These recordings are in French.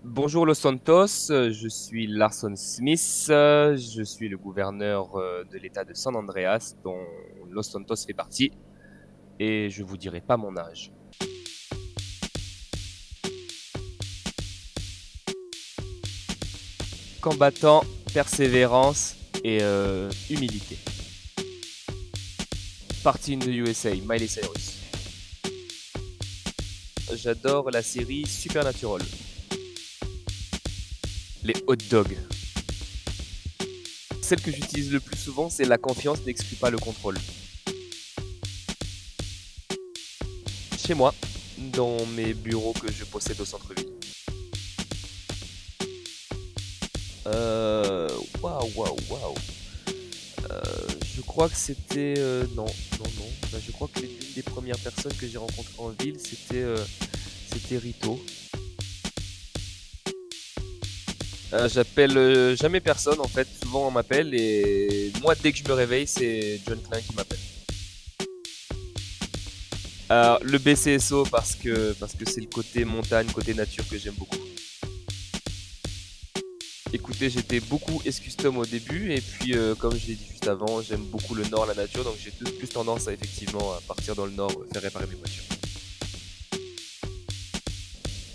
Bonjour Los Santos, je suis Larson Smith, je suis le gouverneur de l'État de San Andreas, dont Los Santos fait partie, et je vous dirai pas mon âge. Combattant, persévérance et humilité. Partie in the USA, Miley Cyrus. J'adore la série Supernatural. Les hot dogs. Celle que j'utilise le plus souvent, c'est la confiance n'exclut pas le contrôle. Chez moi, dans mes bureaux que je possède au centre-ville. Euh, Waouh, waouh, waouh. Je crois que c'était. Non, non, non. Bah, je crois que l'une des premières personnes que j'ai rencontrées en ville, c'était Rito. J'appelle jamais personne en fait. Souvent on m'appelle et moi dès que je me réveille, c'est John Klein qui m'appelle. Le BCSO parce que c'est le côté montagne, côté nature que j'aime beaucoup. Écoutez, j'étais beaucoup S-Custom au début et puis comme je l'ai dit juste avant, j'aime beaucoup le nord, la nature, donc j'ai plus tendance à effectivement à partir dans le nord faire réparer mes voitures.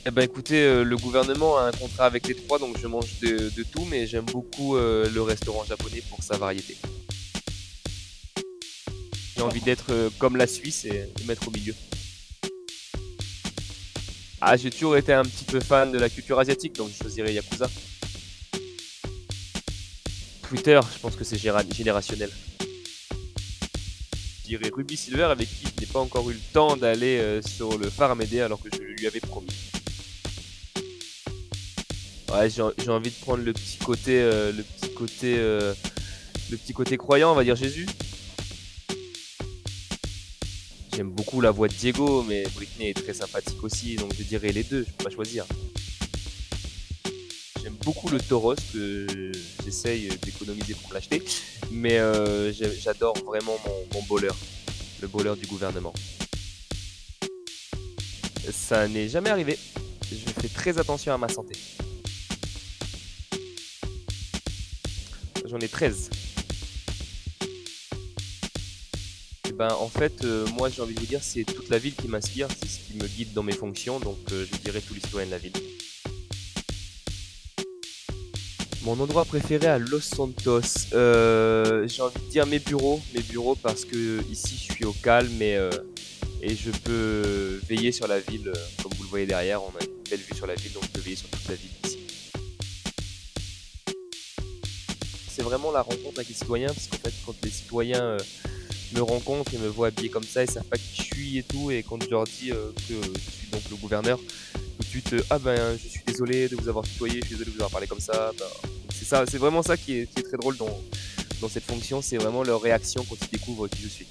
Eh ben écoutez, le gouvernement a un contrat avec les trois, donc je mange de tout, mais j'aime beaucoup le restaurant japonais pour sa variété. J'ai envie d'être comme la Suisse et de mettre au milieu. Ah, j'ai toujours été un petit peu fan de la culture asiatique, donc je choisirais Yakuza. Twitter, je pense que c'est générationnel. Je dirais Ruby Silver avec qui je n'ai pas encore eu le temps d'aller sur le phare Amédée alors que je lui avais promis. Ouais, j'ai envie de prendre le petit côté croyant, on va dire Jésus. J'aime beaucoup la voix de Diego, mais Britney est très sympathique aussi, donc je dirais les deux, je peux pas choisir. J'aime beaucoup le Tauros que j'essaye d'économiser pour l'acheter, mais j'adore vraiment mon bowler, le bowler du gouvernement. Ça n'est jamais arrivé. Je fais très attention à ma santé. J'en ai 13. Et ben, en fait, moi j'ai envie de vous dire, c'est toute la ville qui m'inspire, c'est ce qui me guide dans mes fonctions, donc je dirais tous les citoyens de la ville. Mon endroit préféré à Los Santos, j'ai envie de dire mes bureaux parce que ici je suis au calme et je peux veiller sur la ville, comme vous le voyez derrière, on a une belle vue sur la ville, donc je peux veiller sur toute la ville ici. C'est vraiment la rencontre avec les citoyens, parce qu'en fait quand les citoyens me rencontrent et me voient habillé comme ça, ils savent pas qui je suis et tout, et quand je leur dis que je suis donc le gouverneur, tout de suite, ah ben je suis désolé de vous avoir tutoyé, je suis désolé de vous avoir parlé comme ça, ben, c'est ça, c'est vraiment ça qui est très drôle dans cette fonction, c'est vraiment leur réaction quand ils découvrent qui je suis.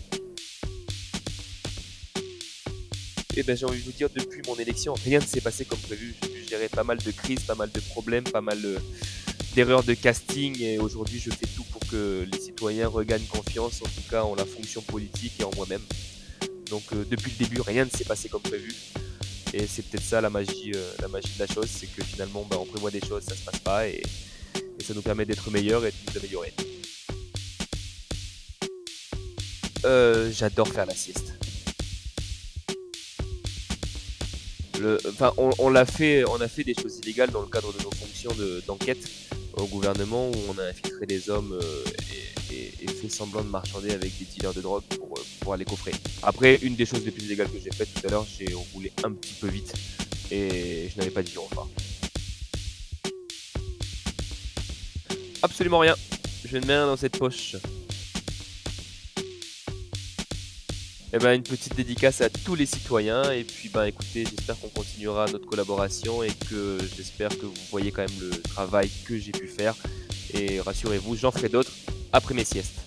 Et ben j'ai envie de vous dire, depuis mon élection, rien ne s'est passé comme prévu. J'ai dû gérer pas mal de crises, pas mal de problèmes, pas mal d'erreurs de casting, et aujourd'hui je fais tout pour que les citoyens regagnent confiance, en tout cas en la fonction politique et en moi-même. Donc depuis le début, rien ne s'est passé comme prévu. Et c'est peut-être ça la magie de la chose, c'est que finalement bah, on prévoit des choses, ça se passe pas, et ça nous permet d'être meilleurs et de nous améliorer. J'adore faire la sieste. Enfin, on a fait des choses illégales dans le cadre de nos fonctions d'enquête au gouvernement où on a infiltré des hommes et fait semblant de marchander avec des dealers de drogue pour les coffrer. Après, une des choses les plus illégales que j'ai faites tout à l'heure, j'ai roulé un petit peu vite et je n'avais pas de gyrophare. Absolument rien. Je ne mets rien dans cette poche. Eh ben, une petite dédicace à tous les citoyens et puis ben écoutez, j'espère qu'on continuera notre collaboration et que j'espère que vous voyez quand même le travail que j'ai pu faire et rassurez-vous, j'en ferai d'autres après mes siestes.